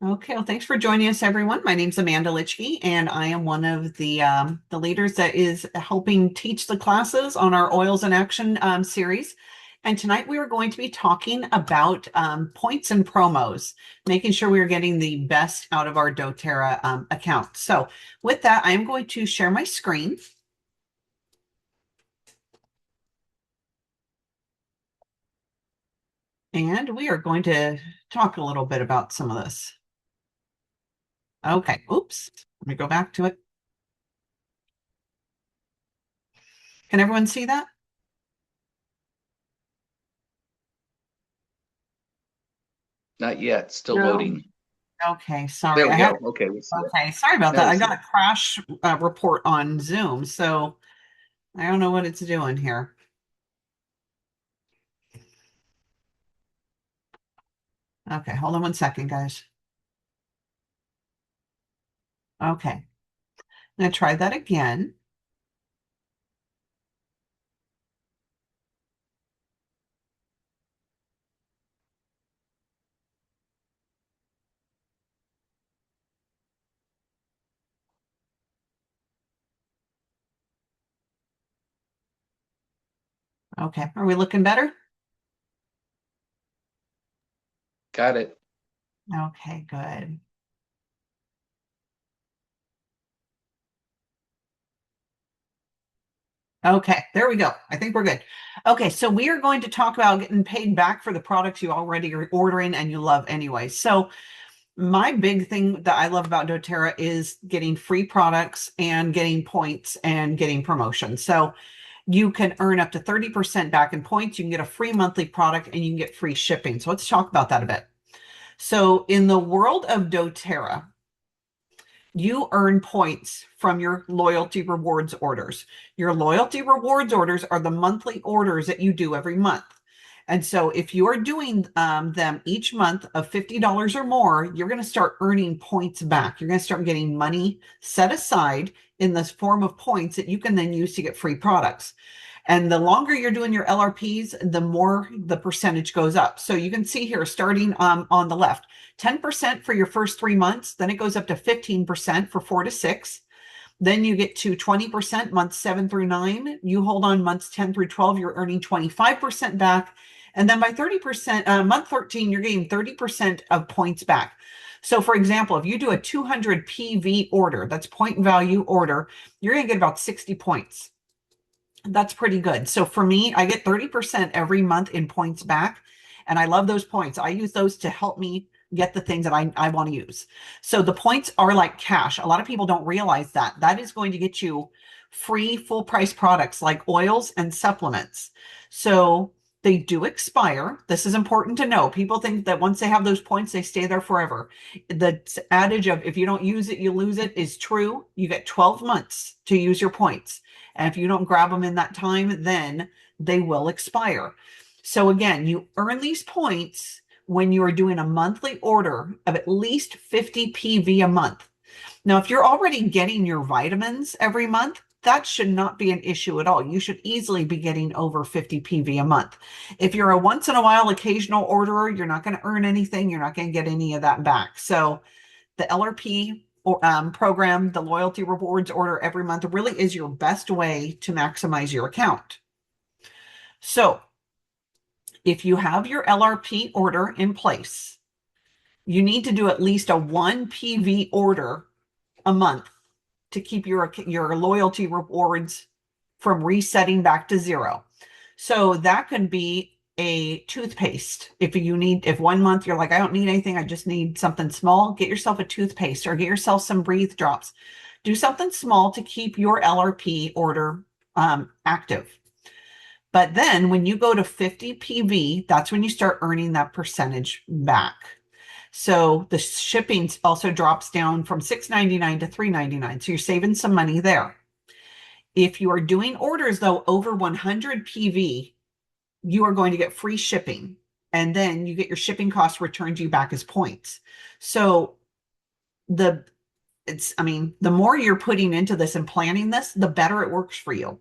Okay, well, thanks for joining us, everyone. My name's Amanda Litchke, and I am one of the leaders that is helping teach the classes on our Oils in Action series. And tonight we are going to be talking about points and promos, making sure we are getting the best out of our doTERRA account. So with that, I'm going to share my screen, and we are going to talk a little bit about some of this. Okay, oops, let me go back to it. Can everyone see that? Not yet. Still No. loading. Okay, sorry. There I we had go. Okay, we see it. Okay, sorry about Now that. we I see got it. a crash report on Zoom, so I don't know what it's doing here. Okay, hold on one second, guys. Okay, I'm gonna try that again. Okay, are we looking better? Got it. Okay, good. Okay, there we go. I think we're good. Okay, so we are going to talk about getting paid back for the products you already are ordering and you love anyway. So my big thing that I love about doTERRA is getting free products and getting points and getting promotions. So you can earn up to 30% back in points. You can get a free monthly product and you can get free shipping. So let's talk about that a bit. So in the world of doTERRA, you earn points from your loyalty rewards orders. Your loyalty rewards orders are the monthly orders that you do every month. And so if you are doing them each month of $50 or more, you're going to start earning points back. You're going to start getting money set aside in this form of points that you can then use to get free products. And the longer you're doing your LRPs, the more the percentage goes up. So you can see here, starting on the left, 10% for your first 3 months, then it goes up to 15% for 4 to 6. Then you get to 20% months 7 through 9. You hold on months 10 through 12, you're earning 25% back. And then by 30%, month 13, you're getting 30% of points back. So, for example, if you do a 200 PV order, that's point value order, you're going to get about 60 points. That's pretty good. So for me, I get 30% every month in points back. And I love those points. I use those to help me get the things that I want to use. So the points are like cash. A lot of people don't realize that. That is going to get you free full price products like oils and supplements. So they do expire. This is important to know. People think that once they have those points, they stay there forever. The adage of if you don't use it, you lose it is true. You get 12 months to use your points. And if you don't grab them in that time, then they will expire. So again, you earn these points when you are doing a monthly order of at least 50 PV a month. Now, if you're already getting your vitamins every month, that should not be an issue at all. You should easily be getting over 50 PV a month. If you're a once in a while occasional orderer, you're not going to earn anything. You're not going to get any of that back. So the LRP program, the loyalty rewards order every month really is your best way to maximize your account. So if you have your LRP order in place, you need to do at least a 1 PV order a month to keep your loyalty rewards from resetting back to zero. So that can be a toothpaste. If 1 month you're like, I don't need anything, I just need something small, get yourself a toothpaste or get yourself some breathe drops. Do something small to keep your LRP order active. But then when you go to 50 PV, that's when you start earning that percentage back. So the shipping also drops down from $6.99 to $3.99. So you're saving some money there. If you are doing orders though over 100 PV, you are going to get free shipping. And then you get your shipping costs returned to you back as points. So the I mean, the more you're putting into this and planning this, the better it works for you.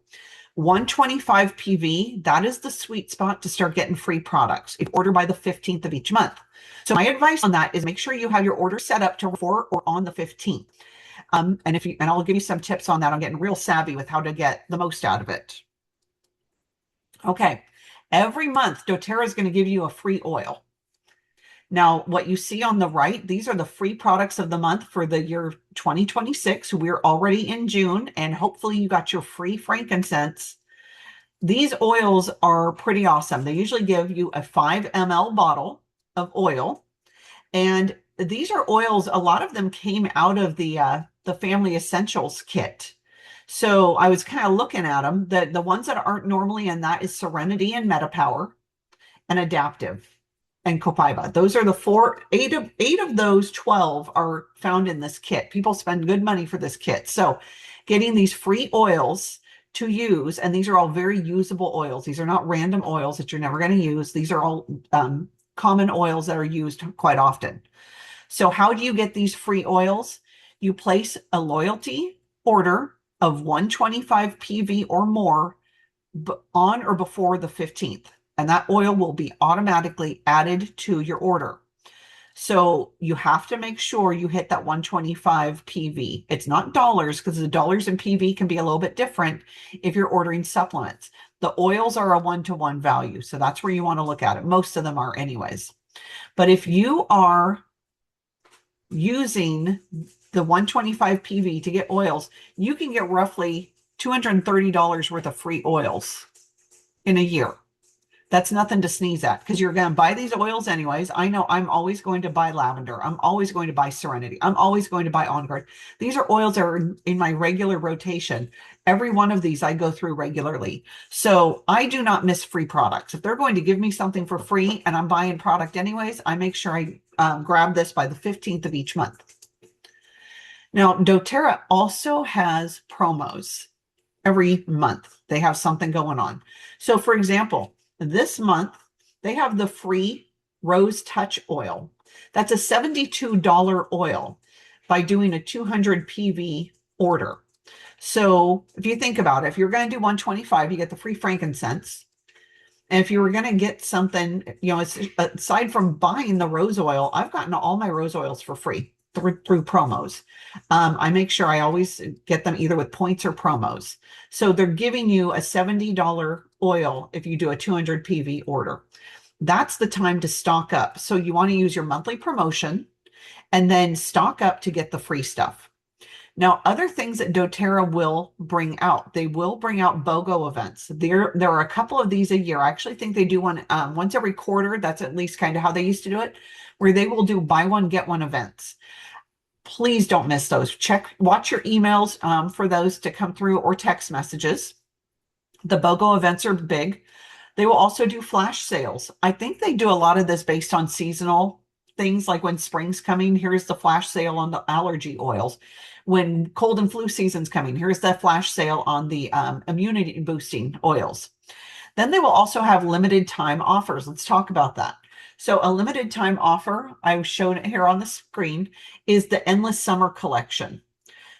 125 PV, that is the sweet spot to start getting free products if you order by the 15th of each month. So my advice on that is make sure you have your order set up to before or on the 15th. And I'll give you some tips on that. I'm getting real savvy with how to get the most out of it. Okay. Every month, doTERRA is going to give you a free oil. Now, what you see on the right, these are the free products of the month for the year 2026. We're already in June, and hopefully you got your free frankincense. These oils are pretty awesome. They usually give you a 5 ml bottle of oil. And these are oils, a lot of them came out of the Family Essentials kit. So I was kind of looking at them. The ones that aren't normally in that is Serenity and MetaPower and Adaptive and Copaiba. Those are the four, eight of those 12 are found in this kit. People spend good money for this kit. So getting these free oils to use, and these are all very usable oils. These are not random oils that you're never going to use. These are all common oils that are used quite often. So how do you get these free oils? You place a loyalty order of 125 PV or more on or before the 15th, and that oil will be automatically added to your order. So you have to make sure you hit that 125 PV. It's not dollars, because the dollars in PV can be a little bit different if you're ordering supplements. The oils are a one-to-one value, so that's where you want to look at it. Most of them are anyways. But if you are using the 125 PV to get oils, you can get roughly $230 worth of free oils in a year. That's nothing to sneeze at, because you're going to buy these oils anyways. I know I'm always going to buy lavender. I'm always going to buy Serenity. I'm always going to buy On Guard. These are oils that are in my regular rotation. Every one of these I go through regularly. So I do not miss free products. If they're going to give me something for free and I'm buying product anyways, I make sure I grab this by the 15th of each month. Now, doTERRA also has promos every month. They have something going on. So for example, this month, they have the free Rose Touch oil. That's a $72 oil by doing a 200 PV order. So if you think about it, if you're going to do 125, you get the free frankincense. And if you were going to get something, aside from buying the rose oil, I've gotten all my rose oils for free through promos. I make sure I always get them either with points or promos. So they're giving you a $70 oil if you do a 200 PV order. That's the time to stock up. So you want to use your monthly promotion and then stock up to get the free stuff. Now, other things that doTERRA will bring out, they will bring out BOGO events. There are a couple of these a year. I actually think they do one once every quarter. That's at least kind of how they used to do it, where they will do buy one, get one events. Please don't miss those. Watch your emails for those to come through, or text messages. The BOGO events are big. They will also do flash sales. I think they do a lot of this based on seasonal things, like when spring's coming, here's the flash sale on the allergy oils. When cold and flu season's coming, here's the flash sale on the immunity boosting oils. Then they will also have limited time offers. Let's talk about that. So a limited time offer, I've shown it here on the screen, is the Endless Summer Collection.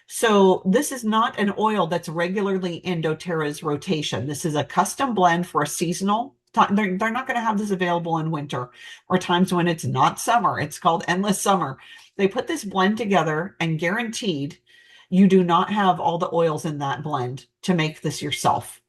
So this is not an oil that's regularly in doTERRA's rotation. This is a custom blend for a seasonal time. They're not going to have this available in winter or times when it's not summer. It's called Endless Summer. They put this blend together, and guaranteed you do not have all the oils in that blend to make this yourself.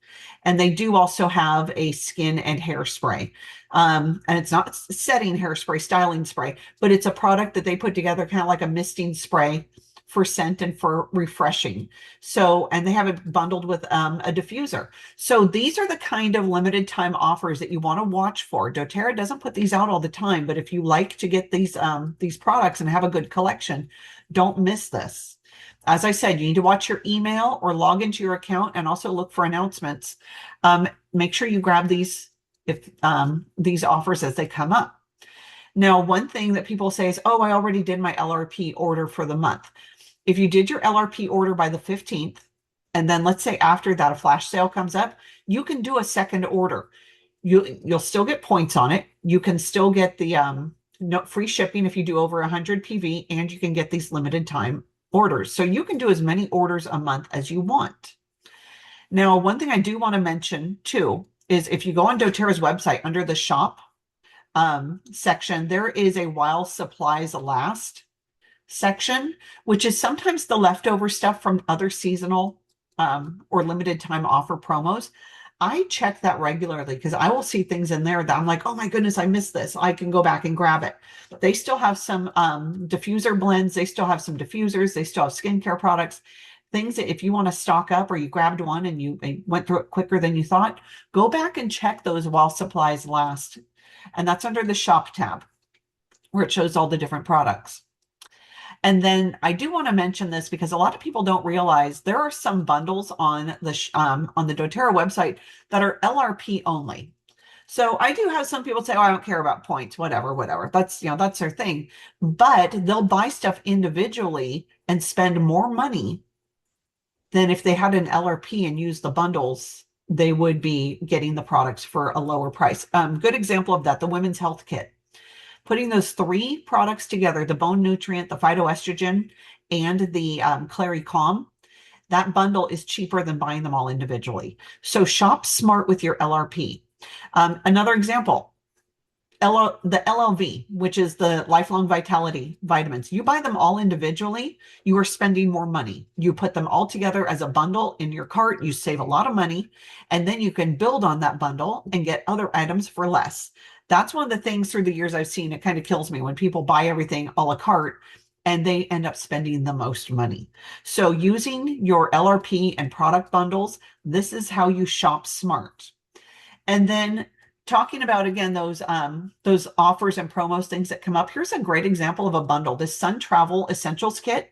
And they do also have a skin and hair spray. And it's not setting hairspray, styling spray, but it's a product that they put together kind of like a misting spray for scent and for refreshing. So, and they have it bundled with a diffuser. So these are the kind of limited time offers that you want to watch for. doTERRA doesn't put these out all the time, but if you like to get these products and have a good collection, don't miss this. As I said, you need to watch your email or log into your account and also look for announcements. Make sure you grab these these offers as they come up. Now, one thing that people say is, oh, I already did my LRP order for the month. If you did your LRP order by the 15th, and then let's say after that a flash sale comes up, you can do a second order. You'll still get points on it. You can still get the free shipping if you do over 100 PV, and you can get these limited time orders. So you can do as many orders a month as you want. Now, one thing I do want to mention too is if you go on doTERRA's website under the shop section, there is a while supplies last section, which is sometimes the leftover stuff from other seasonal or limited time offer promos. I check that regularly because I will see things in there that I'm like, oh my goodness, I missed this. I can go back and grab it. They still have some diffuser blends. They still have some diffusers. They still have skincare products. Things that if you want to stock up or you grabbed one and you went through it quicker than you thought, go back and check those while supplies last. And that's under the shop tab where it shows all the different products. And then I do want to mention this because a lot of people don't realize there are some bundles on the doTERRA website that are LRP only. So I do have some people say, "Oh, I don't care about points, whatever, whatever." That's that's their thing. But they'll buy stuff individually and spend more money than if they had an LRP and used the bundles. They would be getting the products for a lower price. Good example of that: the women's health kit. Putting those three products together, the bone nutrient, the phytoestrogen, and the Clary Calm, that bundle is cheaper than buying them all individually. So shop smart with your LRP. Another example, the LLV, which is the lifelong vitality vitamins. You buy them all individually, you are spending more money. You put them all together as a bundle in your cart, you save a lot of money, and then you can build on that bundle and get other items for less. That's one of the things through the years I've seen. It kind of kills me when people buy everything a la carte and they end up spending the most money. So using your LRP and product bundles, this is how you shop smart. And then talking about again those offers and promos, things that come up. Here's a great example of a bundle: this Sun Travel Essentials Kit.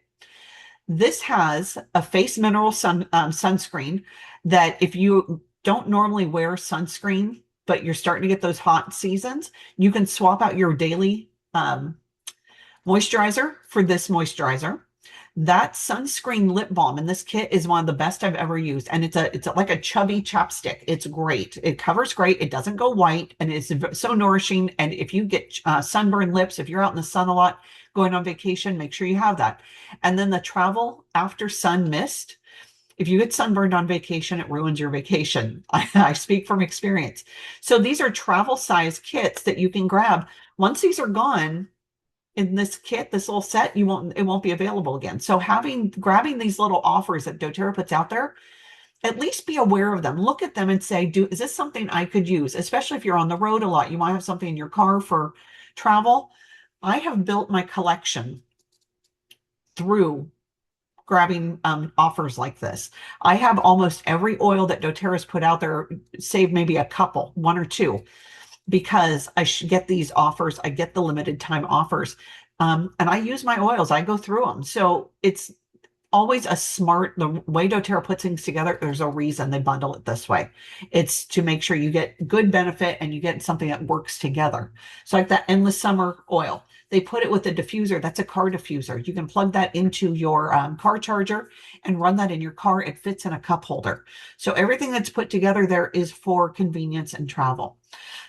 This has a face mineral sunscreen that if you don't normally wear sunscreen, but you're starting to get those hot seasons, you can swap out your daily moisturizer for this moisturizer. That sunscreen lip balm in this kit is one of the best I've ever used. And it's like a chubby chapstick. It's great. It covers great. It doesn't go white and it's so nourishing. And if you get sunburned lips, if you're out in the sun a lot, going on vacation, make sure you have that. And then the travel after sun mist. If you get sunburned on vacation, it ruins your vacation. I speak from experience. So these are travel size kits that you can grab. Once these are gone, in this kit, this little set, it won't be available again. So grabbing these little offers that doTERRA puts out there, at least be aware of them. Look at them and say, is this something I could use? Especially if you're on the road a lot, you might have something in your car for travel. I have built my collection through grabbing offers like this. I have almost every oil that doTERRA's put out there, save maybe a couple, one or two, because I should get these offers. I get the limited time offers. And I use my oils. I go through them. So it's always the way doTERRA puts things together, there's a reason they bundle it this way. It's to make sure you get good benefit and you get something that works together. So like that Endless Summer oil, they put it with a diffuser. That's a car diffuser. You can plug that into your car charger and run that in your car. It fits in a cup holder. So everything that's put together there is for convenience and travel.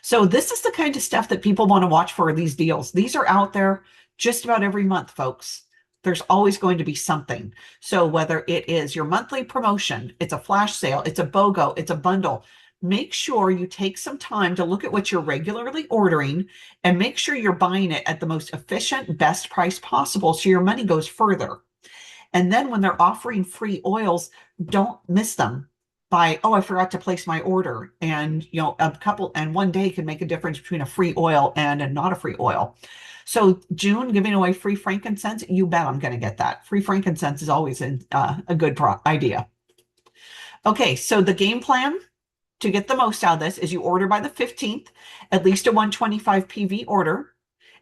So this is the kind of stuff that people want to watch for, these deals. These are out there just about every month, folks. There's always going to be something. So whether it is your monthly promotion, it's a flash sale, it's a BOGO, it's a bundle, make sure you take some time to look at what you're regularly ordering and make sure you're buying it at the most efficient, best price possible so your money goes further. And then when they're offering free oils, don't miss them by, oh, I forgot to place my order. And, one day can make a difference between a free oil and a not a free oil. So June, giving away free frankincense, you bet I'm going to get that. Free frankincense is always a good idea. Okay, so the game plan to get the most out of this is you order by the 15th, at least a 125 PV order,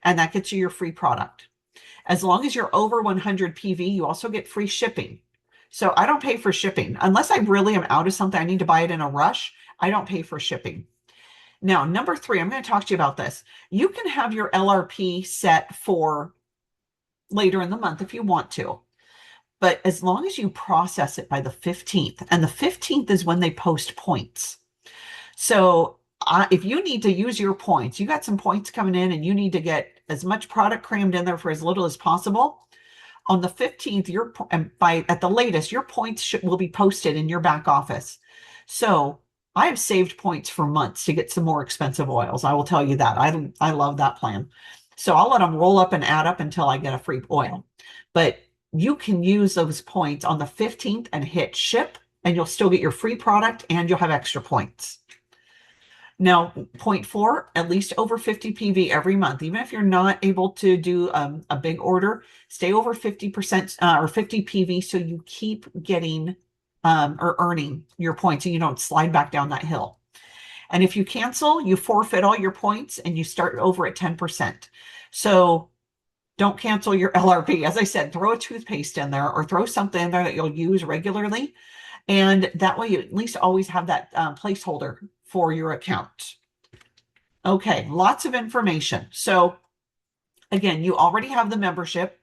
and that gets you your free product. As long as you're over 100 PV, you also get free shipping. So I don't pay for shipping. Unless I really am out of something, I need to buy it in a rush, I don't pay for shipping. Now, number 3, I'm going to talk to you about this. You can have your LRP set for later in the month if you want to. But as long as you process it by the 15th, and the 15th is when they post points. So if you need to use your points, you got some points coming in and you need to get as much product crammed in there for as little as possible, On the 15th, and by at the latest, your points will be posted in your back office. So I have saved points for months to get some more expensive oils. I will tell you that. I love that plan. So I'll let them roll up and add up until I get a free oil. But you can use those points on the 15th and hit ship, and you'll still get your free product and you'll have extra points. Now, point four, at least over 50 PV every month. Even if you're not able to do a big order, stay over 50% or 50 PV so you keep getting or earning your points and you don't slide back down that hill. And if you cancel, you forfeit all your points and you start over at 10%. So don't cancel your LRP. As I said, throw a toothpaste in there or throw something in there that you'll use regularly. And that way you at least always have that placeholder for your account. Okay, lots of information. So again, you already have the membership,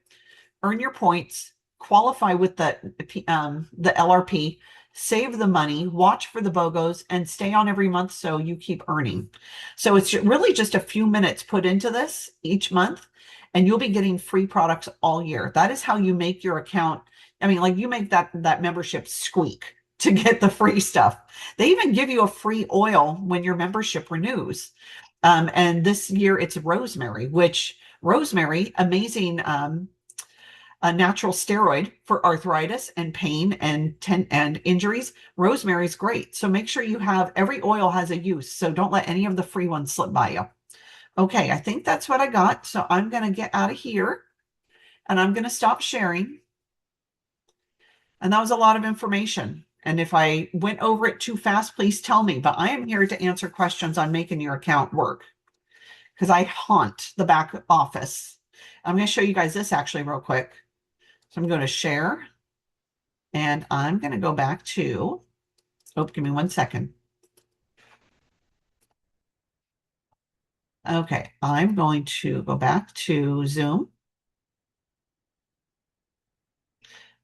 earn your points, qualify with the LRP, save the money, watch for the BOGOs, and stay on every month so you keep earning. So it's really just a few minutes put into this each month, and you'll be getting free products all year. That is how you make your account. I mean, like you make that membership squeak to get the free stuff. They even give you a free oil when your membership renews. And this year it's rosemary, which rosemary, amazing a natural steroid for arthritis and pain and injuries. Rosemary is great. So make sure you have every oil has a use. So don't let any of the free ones slip by you. Okay, I think that's what I got. So I'm going to get out of here and I'm going to stop sharing. And that was a lot of information. And if I went over it too fast, please tell me. But I am here to answer questions on making your account work because I haunt the back office. I'm going to show you guys this actually real quick. So I'm going to share and I'm going to go back to, oh, give me 1 second. Okay, I'm going to go back to Zoom.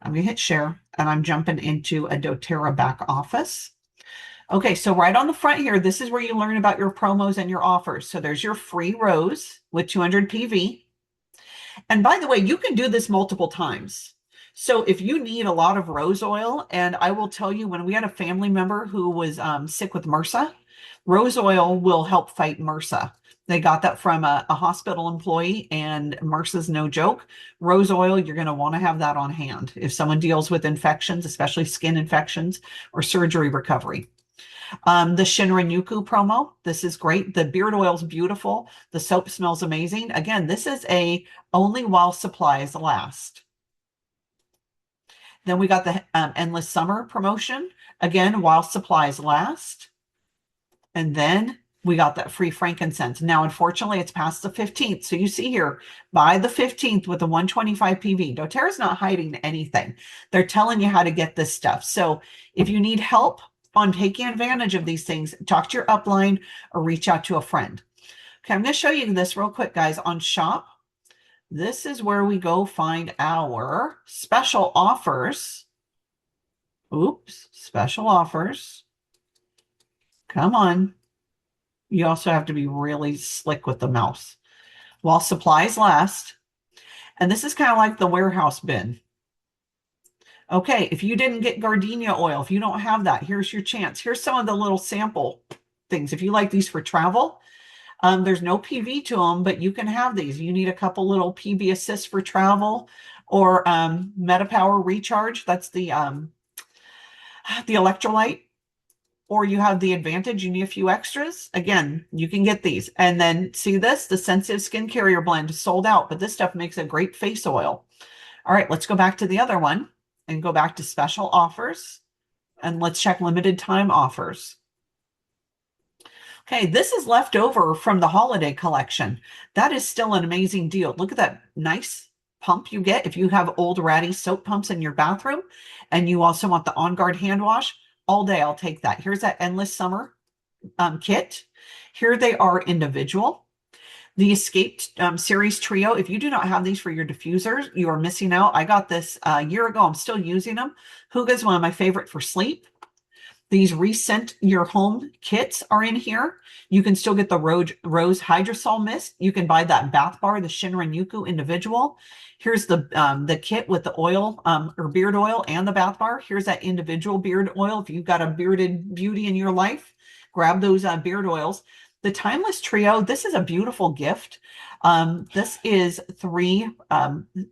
I'm going to hit share and I'm jumping into a doTERRA back office. Okay, so right on the front here, this is where you learn about your promos and your offers. So there's your free rose with 200 PV. And by the way, you can do this multiple times. So if you need a lot of rose oil, and I will tell you, when we had a family member who was sick with MRSA, rose oil will help fight MRSA. They got that from a hospital employee, and MRSA's no joke. Rose oil, you're going to want to have that on hand if someone deals with infections, especially skin infections or surgery recovery. The Shinrin-yoku promo, this is great. The beard oil is beautiful. The soap smells amazing. Again, this is a only while supplies last. Then we got the Endless Summer promotion. Again, while supplies last. And then we got that free frankincense. Now, unfortunately, it's past the 15th. So you see here, by the 15th with the 125 PV, doTERRA's not hiding anything. They're telling you how to get this stuff. So if you need help on taking advantage of these things, talk to your upline or reach out to a friend. Okay, I'm going to show you this real quick, guys, on shop. This is where we go find our special offers. Oops, special offers. Come on. You also have to be really slick with the mouse. While supplies last. And this is kind of like the warehouse bin. Okay, if you didn't get gardenia oil, if you don't have that, here's your chance. Here's some of the little sample things. If you like these for travel, there's no PV to them, but you can have these. You need a couple little PV assists for travel or MetaPower recharge. That's the electrolyte. Or you have the Advantage, you need a few extras. Again, you can get these. And then see this, the Sensitive Skin Carrier Blend is sold out, but this stuff makes a great face oil. All right, let's go back to the other one and go back to special offers. And let's check limited time offers. Okay, this is left over from the holiday collection. That is still an amazing deal. Look at that nice pump you get if you have old ratty soap pumps in your bathroom and you also want the On Guard hand wash. All day, I'll take that. Here's that Endless Summer kit. Here they are individual. The Escape Series Trio. If you do not have these for your diffusers, you are missing out. I got this a year ago. I'm still using them. Huga's one of my favorite for sleep. These Rescent Your Home kits are in here. You can still get the Rose Hydrosol Mist. You can buy that bath bar, the Shinrin Yuku individual. Here's the kit with the oil or beard oil and the bath bar. Here's that individual beard oil. If you've got a bearded beauty in your life, grab those beard oils. The Timeless Trio, this is a beautiful gift. This is 3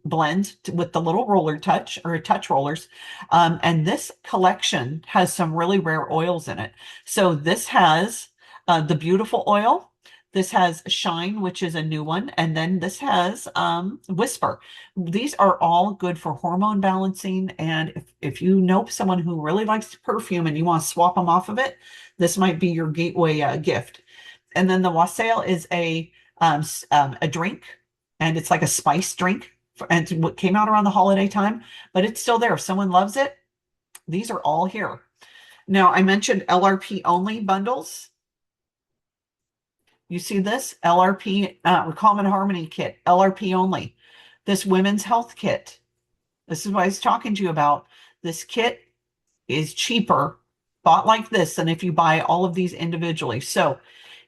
blends with the little roller touch or touch rollers. And this collection has some really rare oils in it. So this has the beautiful oil. This has Shine, which is a new one. And then this has Whisper. These are all good for hormone balancing. And if you know someone who really likes perfume and you want to swap them off of it, this might be your gateway gift. And then the wassail is a drink, and it's like a spice drink, and it's what came out around the holiday time, but it's still there. If someone loves it, these are all here. Now, I mentioned LRP only bundles. You see this LRP Calm and Harmony kit, LRP only. This women's health kit. This is what I was talking to you about. This kit is cheaper, bought like this, than if you buy all of these individually. So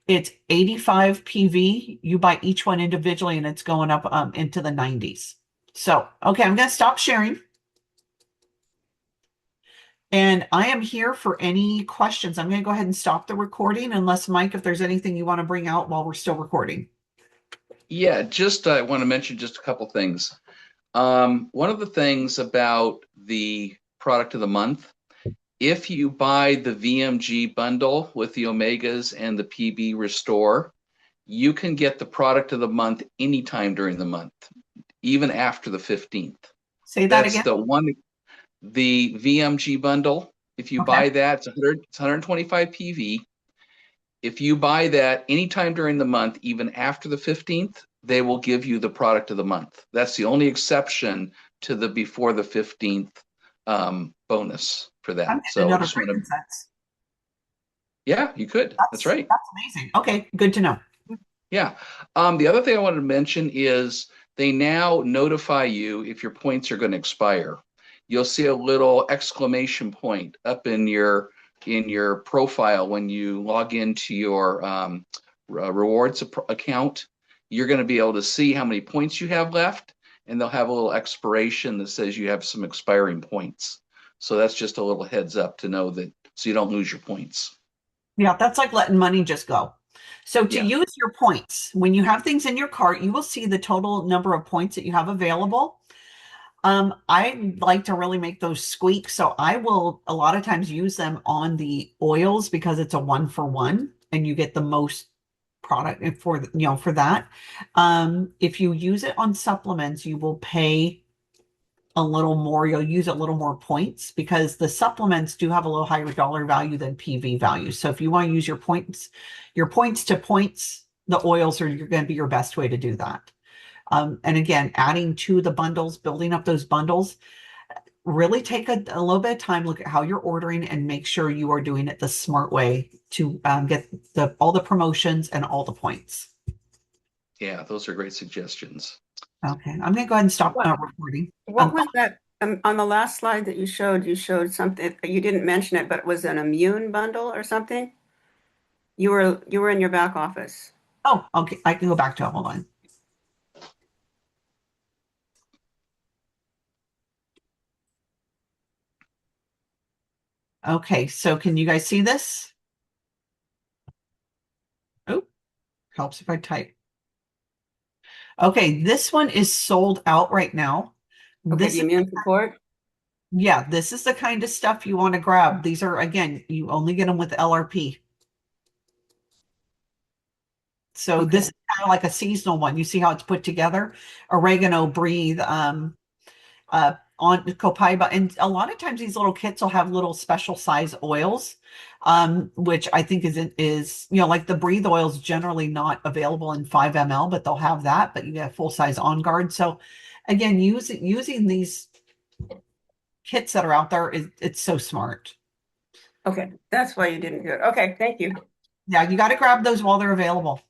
it's 85 PV. You buy each one individually, and it's going up into the 90s. So, okay, I'm going to stop sharing. And I am here for any questions. I'm going to go ahead and stop the recording, unless, Mike, if there's anything you want to bring out while we're still recording. Yeah, just I want to mention just a couple things. One of the things about the product of the month, if you buy the VMG bundle with the Omegas and the PB Restore, you can get the product of the month anytime during the month, even after the 15th. Say that That's again. the VMG bundle. If you buy that, it's 125 PV. If you buy that anytime during the month, even after the 15th, they will give you the product of the month. That's the only exception to the before the 15th bonus for that. I'm So another just want to, frankincense. yeah, you could. That's right. That's amazing. Okay, good to know. Yeah. The other thing I wanted to mention is they now notify you if your points are going to expire. You'll see a little exclamation point up in your profile when you log into your rewards account. You're going to be able to see how many points you have left, and they'll have a little expiration that says you have some expiring points. So that's just a little heads up to know that, so you don't lose your points. Yeah, that's like letting money just go. So to use your points, when you have things in your cart, you will see the total number of points that you have available. I like to really make those squeak. So I will a lot of times use them on the oils because it's a 1-for-1 and you get the most product for, for that. If you use it on supplements, you will pay a little more. You'll use a little more points because the supplements do have a little higher dollar value than PV value. So if you want to use your points to points, the oils are going to be your best way to do that. And again, adding to the bundles, building up those bundles, really take a little bit of time, look at how you're ordering and make sure you are doing it the smart way to get all the promotions and all the points. Yeah, those are great suggestions. Okay, I'm going to go ahead and stop recording. What was that on the last slide that you showed something, you didn't mention it, but it was an immune bundle or something? You were in your back office. Oh, okay, I can go back to it. Hold on. Okay, so can you guys see this? Oh, helps if I type. Okay, this one is sold out right now. Okay, the immune support. Yeah, this is the kind of stuff you want to grab. These are, again, you only get them with LRP. So this is kind of like a seasonal one. You see how it's put together? Oregano, breathe, on copaiba, and a lot of times these little kits will have little special size oils, which I think is like the breathe oil is generally not available in 5 ml, but they'll have that. But you get full size On Guard. So again, using these kits that are out there it's so smart. Okay, that's why you didn't do it. Okay, thank you. Yeah, you got to grab those while they're available.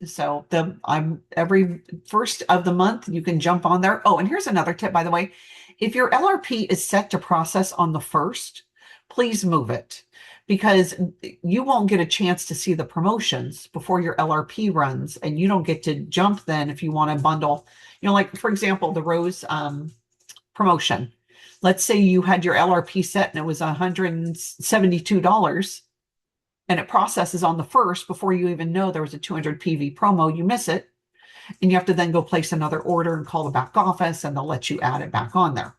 So I'm every first of the month, you can jump on there. Oh, and here's another tip, by the way. If your LRP is set to process on the 1st, please move it, because you won't get a chance to see the promotions before your LRP runs, and you don't get to jump then if you want to bundle. Like for example, the rose promotion. Let's say you had your LRP set and it was $172 and it processes on the first before you even know there was a 200 PV promo. You miss it, and you have to then go place another order and call the back office, and they'll let you add it back on there.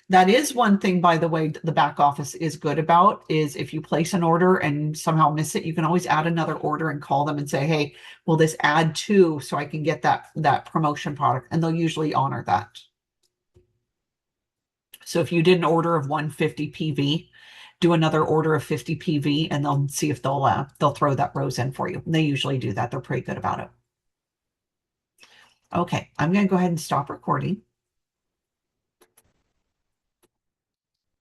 That is one thing, by the way, the back office is good about, is if you place an order and somehow miss it, you can always add another order and call them and say, hey, will this add to so I can get that promotion product? And they'll usually honor that. So if you did an order of 150 PV, do another order of 50 PV, and they'll see if they'll throw that rose in for you. And they usually do that. They're pretty good about it. Okay, I'm going to go ahead and stop recording.